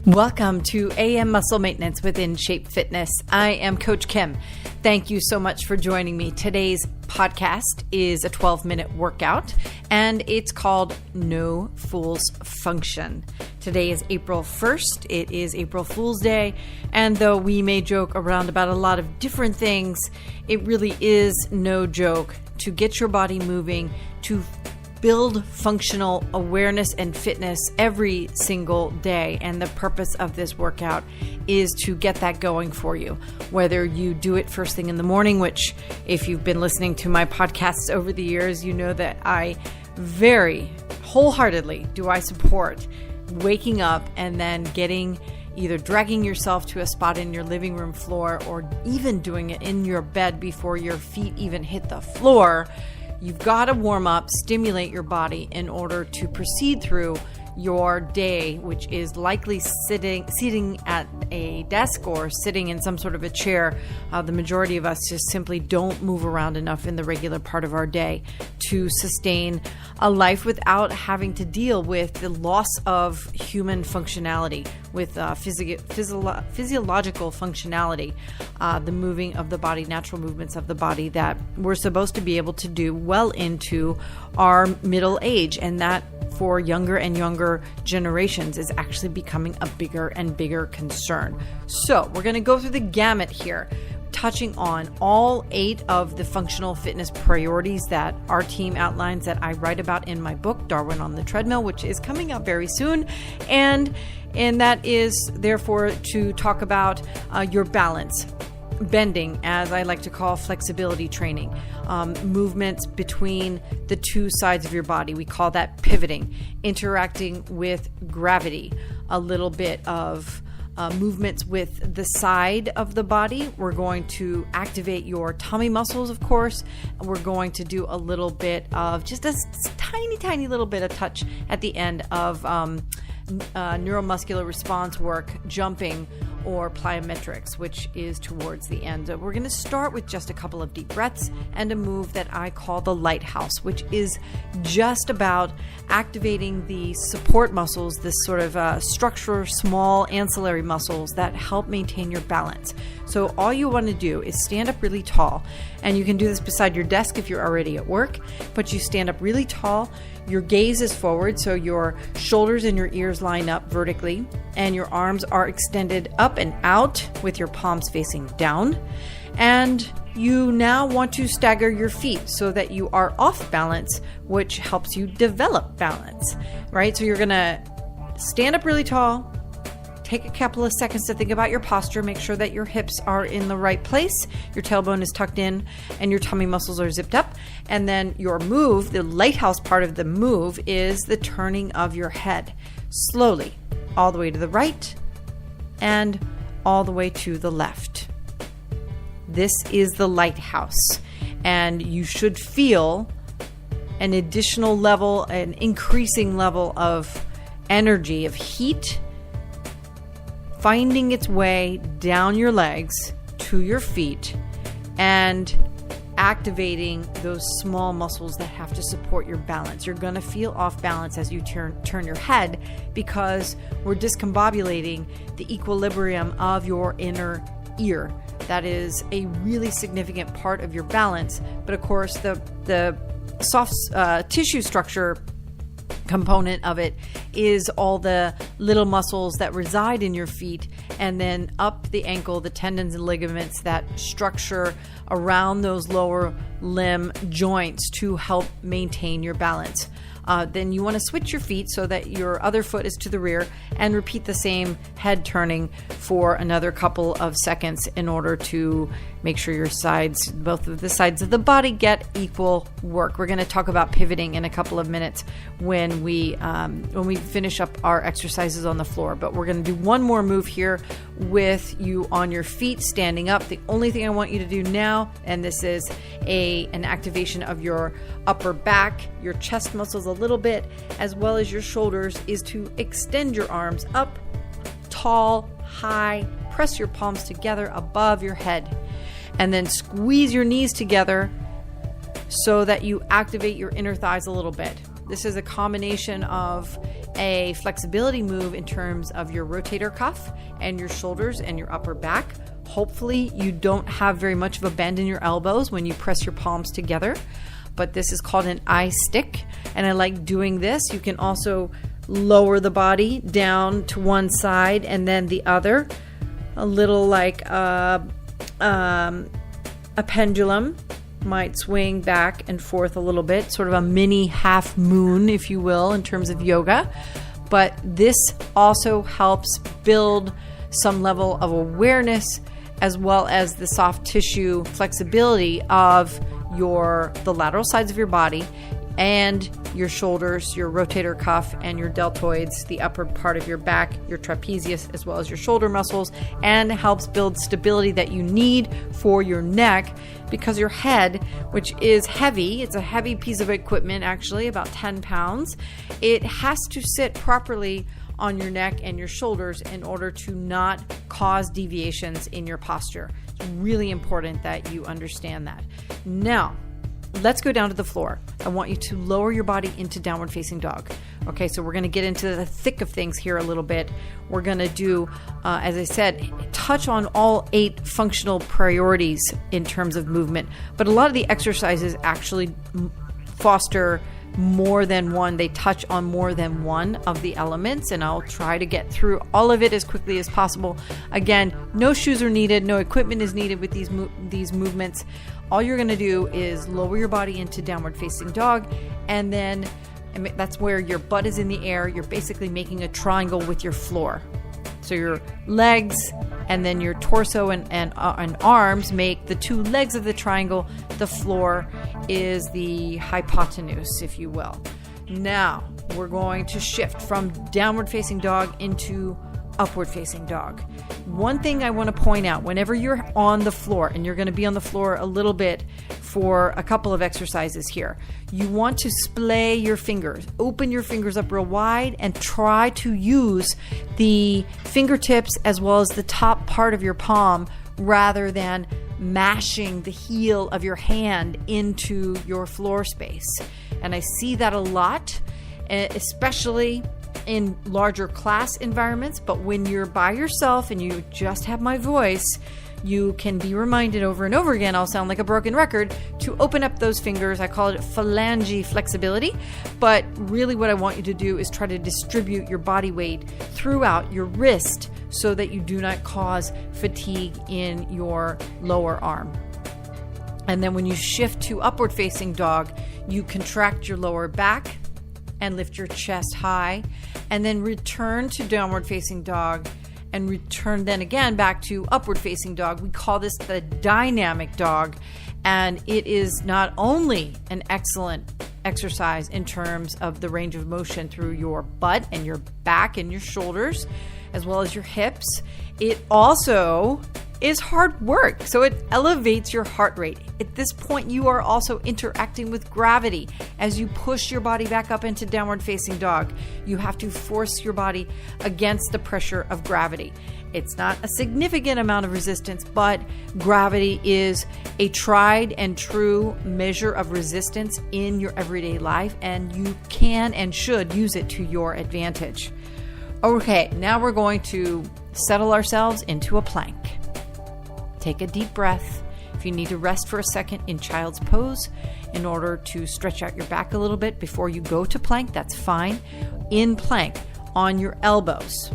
Welcome to AM Muscle Maintenance within Shape Fitness. I am Coach Kim. Thank you so much for joining me. Today's podcast is a 12-minute workout, and it's called No Fools Function. Today is April 1st. It is April Fool's Day, and though we may joke around about a lot of different things, it really is no joke to get your body moving, to build functional awareness and fitness every single day. And the purpose of this workout is to get that going for you. Whether you do it first thing in the morning, which if you've been listening to my podcasts over the years, you know that I very wholeheartedly do I support waking up and then either dragging yourself to a spot in your living room floor or even doing it in your bed before your feet even hit the floor. You've got to warm up, stimulate your body in order to proceed through your day, which is likely sitting at a desk or sitting in some sort of a chair. The majority of us just simply don't move around enough in the regular part of our day to sustain a life without having to deal with the loss of human functionality, with physiological functionality, the moving of the body, natural movements of the body that we're supposed to be able to do well into our middle age. And that for younger and younger generations is actually becoming a bigger and bigger concern. So we're going to go through the gamut here, touching on all 8 of the functional fitness priorities that our team outlines, that I write about in my book, Darwin on the Treadmill, which is coming out very soon. And that is therefore to talk about your balance, bending, as I like to call flexibility training, movements between the two sides of your body. We call that pivoting, interacting with gravity, a little bit of movements with the side of the body. We're going to activate your tummy muscles, of course. We're going to do a little bit of just a tiny little bit of touch at the end of neuromuscular response work, jumping or plyometrics, which is towards the end. We're going to start with just a couple of deep breaths and a move that I call the lighthouse, which is just about activating the support muscles, this sort of structure, small ancillary muscles that help maintain your balance. So all you want to do is stand up really tall, and you can do this beside your desk if you're already at work, but you stand up really tall. Your gaze is forward, so your shoulders and your ears line up vertically, and your arms are extended up and out with your palms facing down. And you now want to stagger your feet so that you are off balance, which helps you develop balance, right? So you're going to stand up really tall, take a couple of seconds to think about your posture, make sure that your hips are in the right place, your tailbone is tucked in, and your tummy muscles are zipped up. And then your move, the lighthouse part of the move, is the turning of your head slowly, all the way to the right and all the way to the left. This is the lighthouse, and you should feel an additional level, an increasing level of energy, of heat, finding its way down your legs to your feet and activating those small muscles that have to support your balance. You're going to feel off balance as you turn your head because we're discombobulating the equilibrium of your inner ear. That is a really significant part of your balance. But of course, the soft tissue structure component of it is all the little muscles that reside in your feet, and then up the ankle, the tendons and ligaments that structure around those lower limb joints to help maintain your balance. Then you want to switch your feet so that your other foot is to the rear and repeat the same head turning for another couple of seconds in order to make sure your sides, both of the sides of the body, get equal work. We're going to talk about pivoting in a couple of minutes when we finish up our exercises on the floor. But we're going to do one more move here with you on your feet, standing up. The only thing I want you to do now, and this is an activation of your upper back, your chest muscles a little bit, as well as your shoulders, is to extend your arms up, tall, high, press your palms together above your head, and then squeeze your knees together so that you activate your inner thighs a little bit. This is a combination of a flexibility move in terms of your rotator cuff and your shoulders and your upper back. Hopefully you don't have very much of a bend in your elbows when you press your palms together, but this is called an I stick, and I like doing this. You can also lower the body down to one side and then the other, a little like a pendulum might swing back and forth a little bit, sort of a mini half moon, if you will, in terms of yoga. But this also helps build some level of awareness as well as the soft tissue flexibility of the lateral sides of your body and your shoulders, your rotator cuff, and your deltoids, the upper part of your back, your trapezius, as well as your shoulder muscles, and helps build stability that you need for your neck, because your head, which is heavy, it's a heavy piece of equipment, actually about 10 pounds, it has to sit properly on your neck and your shoulders in order to not cause deviations in your posture. It's really important that you understand that. Now, let's go down to the floor. I want you to lower your body into downward facing dog. Okay, so we're going to get into the thick of things here a little bit. We're going to do, as I said, touch on all 8 functional priorities in terms of movement. But a lot of the exercises actually foster more than one. They touch on more than one of the elements, and I'll try to get through all of it as quickly as possible. Again, no shoes are needed, no equipment is needed with these movements. All you're going to do is lower your body into downward facing dog, and then that's where your butt is in the air. You're basically making a triangle with your floor. So your legs and then your torso and arms make the 2 legs of the triangle. The floor is the hypotenuse, if you will. Now we're going to shift from downward facing dog into upward facing dog. One thing I want to point out, whenever you're on the floor, and you're going to be on the floor a little bit for a couple of exercises here, you want to splay your fingers. Open your fingers up real wide and try to use the fingertips as well as the top part of your palm rather than mashing the heel of your hand into your floor space. And I see that a lot, especially in larger class environments. But when you're by yourself and you just have my voice, you can be reminded over and over again, I'll sound like a broken record, to open up those fingers. I call it phalange flexibility. But really what I want you to do is try to distribute your body weight throughout your wrist so that you do not cause fatigue in your lower arm. And then when you shift to upward facing dog, you contract your lower back and lift your chest high, and then return to downward facing dog and return then again back to upward facing dog. We call this the dynamic dog, and it is not only an excellent exercise in terms of the range of motion through your butt and your back and your shoulders, as well as your hips, it also is hard work. So it elevates your heart rate. At this point, you are also interacting with gravity. As you push your body back up into downward facing dog, you have to force your body against the pressure of gravity. It's not a significant amount of resistance, but gravity is a tried and true measure of resistance in your everyday life, and you can and should use it to your advantage. Okay, now we're going to settle ourselves into a plank. Take a deep breath. If you need to rest for a second in child's pose in order to stretch out your back a little bit before you go to plank, that's fine. In plank, on your elbows,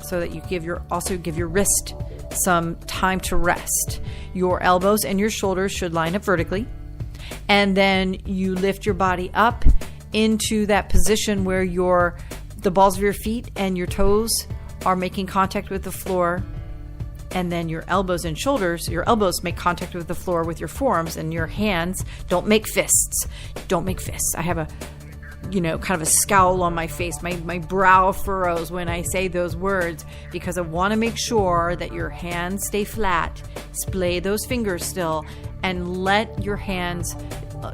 so that you give your wrist some time to rest. Your elbows and your shoulders should line up vertically. And then you lift your body up into that position where the balls of your feet and your toes are making contact with the floor. And then your elbows and shoulders, your elbows make contact with the floor with your forearms, and your hands don't make fists. Don't make fists. I have a, kind of a scowl on my face. My brow furrows when I say those words, because I want to make sure that your hands stay flat. Splay those fingers still, and let your hands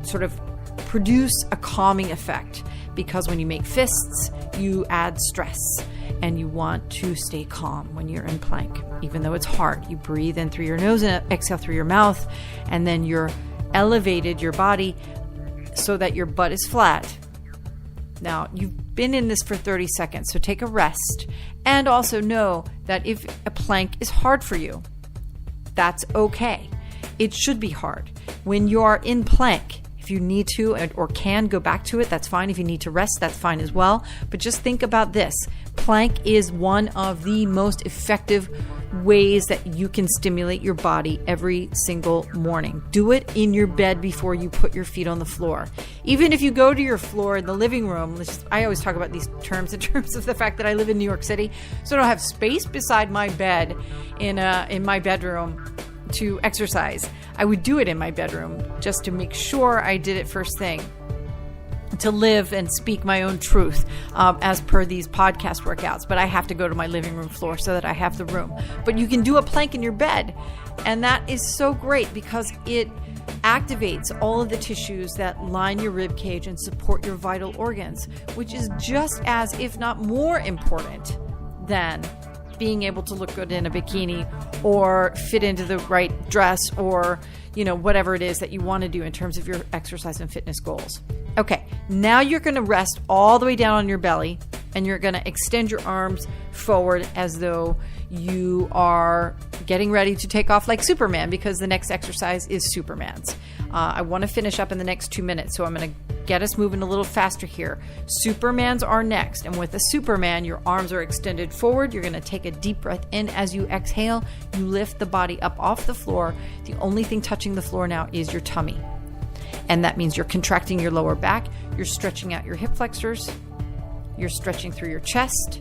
sort of produce a calming effect. Because when you make fists, you add stress. And you want to stay calm when you're in plank. Even though it's hard, you breathe in through your nose and exhale through your mouth, and then you're elevated your body so that your butt is flat, Now, you've been in this for 30 seconds, so take a rest. And also know that if a plank is hard for you, that's okay. It should be hard. When you are in plank, if you need to or can go back to it, that's fine. If you need to rest, that's fine as well. But just think about this. Plank is one of the most effective ways that you can stimulate your body every single morning. Do it in your bed before you put your feet on the floor. Even if you go to your floor in the living room, I always talk about these terms in terms of the fact that I live in New York City, so I don't have space beside my bed in my bedroom to exercise. I would do it in my bedroom just to make sure I did it first thing, to live and speak my own truth as per these podcast workouts. But I have to go to my living room floor so that I have the room. But you can do a plank in your bed. And that is so great because it activates all of the tissues that line your rib cage and support your vital organs, which is just as, if not more important than being able to look good in a bikini or fit into the right dress or, whatever it is that you want to do in terms of your exercise and fitness goals. Okay, now you're going to rest all the way down on your belly and you're going to extend your arms forward as though you are getting ready to take off like Superman, because the next exercise is Superman's. I want to finish up in the next 2 minutes, so I'm going to get us moving a little faster here. Supermans are next, and with a Superman, your arms are extended forward. You're going to take a deep breath in. As you exhale, you lift the body up off the floor. The only thing touching the floor now is your tummy. And that means you're contracting your lower back, you're stretching out your hip flexors, you're stretching through your chest,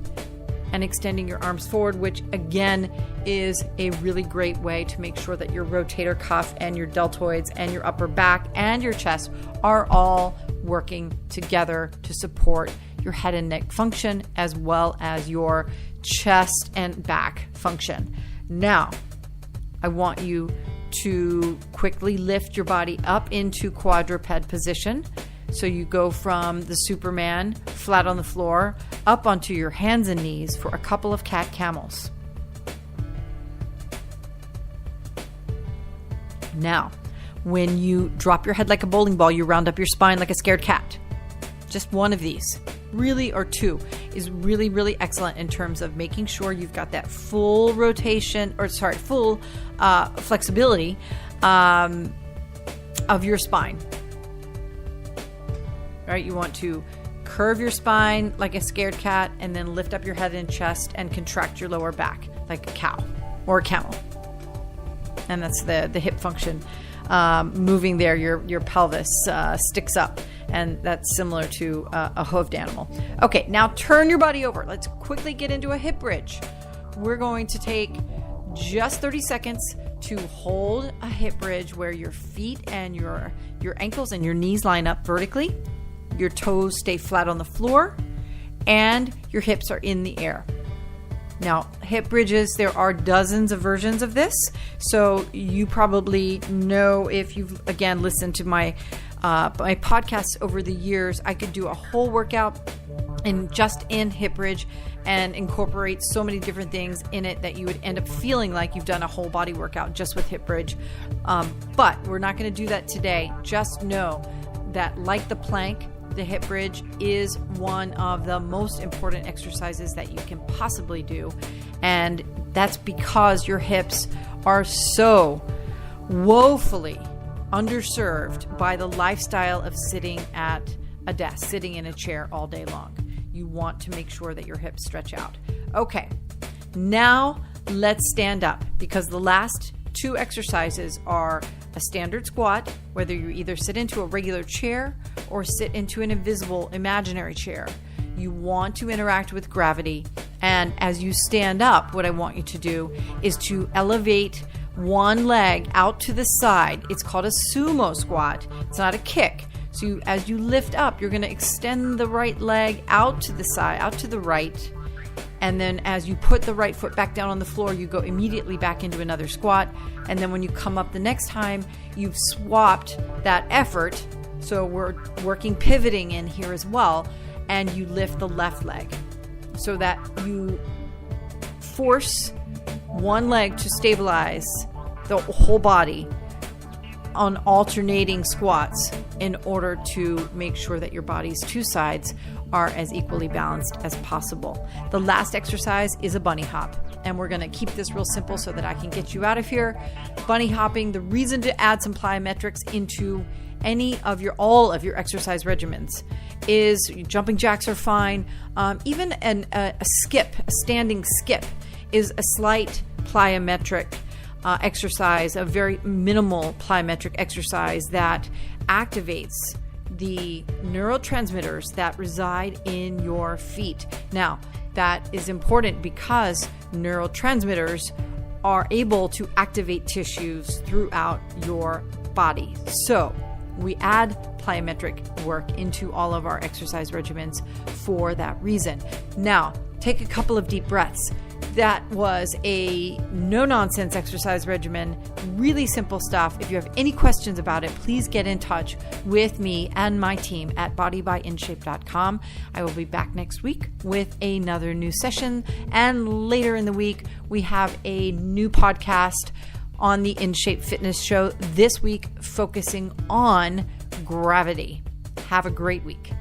and extending your arms forward, which again is a really great way to make sure that your rotator cuff and your deltoids and your upper back and your chest are all working together to support your head and neck function as well as your chest and back function. Now, I want you to quickly lift your body up into quadruped position. So you go from the Superman flat on the floor up onto your hands and knees for a couple of cat camels. Now, when you drop your head like a bowling ball, you round up your spine like a scared cat. Just one of these, really, or two, is really, really excellent in terms of making sure you've got that full full flexibility of your spine. Right? You want to curve your spine like a scared cat and then lift up your head and chest and contract your lower back like a cow or a camel. And that's the hip function moving there. Your pelvis sticks up, and that's similar to a hoofed animal. Okay, now turn your body over. Let's quickly get into a hip bridge. We're going to take just 30 seconds to hold a hip bridge where your feet and your ankles and your knees line up vertically. Your toes stay flat on the floor, and your hips are in the air. Now, hip bridges, there are dozens of versions of this. So you probably know, if you've, again, listened to my podcasts over the years, I could do a whole workout in hip bridge and incorporate so many different things in it that you would end up feeling like you've done a whole body workout just with hip bridge. But we're not going to do that today. Just know that, like the plank, the hip bridge is one of the most important exercises that you can possibly do. And that's because your hips are so woefully underserved by the lifestyle of sitting at a desk, sitting in a chair all day long. You want to make sure that your hips stretch out. Okay, now let's stand up, because the last two exercises are a standard squat, whether you either sit into a regular chair or sit into an invisible imaginary chair. You want to interact with gravity. And as you stand up, what I want you to do is to elevate one leg out to the side. It's called a sumo squat. It's not a kick. So as you lift up, you're going to extend the right leg out to the side, out to the right. And then as you put the right foot back down on the floor, you go immediately back into another squat. And then when you come up the next time, you've swapped that effort. So we're working pivoting in here as well. And you lift the left leg so that you force one leg to stabilize the whole body on alternating squats in order to make sure that your body's two sides are as equally balanced as possible. The last exercise is a bunny hop, and we're going to keep this real simple so that I can get you out of here. Bunny hopping, the reason to add some plyometrics into all of your exercise regimens is jumping jacks are fine. Even a standing skip is a slight plyometric exercise, a very minimal plyometric exercise that activates the neurotransmitters that reside in your feet. Now, that is important because neurotransmitters are able to activate tissues throughout your body. So we add plyometric work into all of our exercise regimens for that reason. Now, take a couple of deep breaths. That was a no-nonsense exercise regimen, really simple stuff. If you have any questions about it, please get in touch with me and my team at bodybyInshape.com. I will be back next week with another new session. And later in the week, we have a new podcast on the InShape Fitness Show this week, focusing on gravity. Have a great week.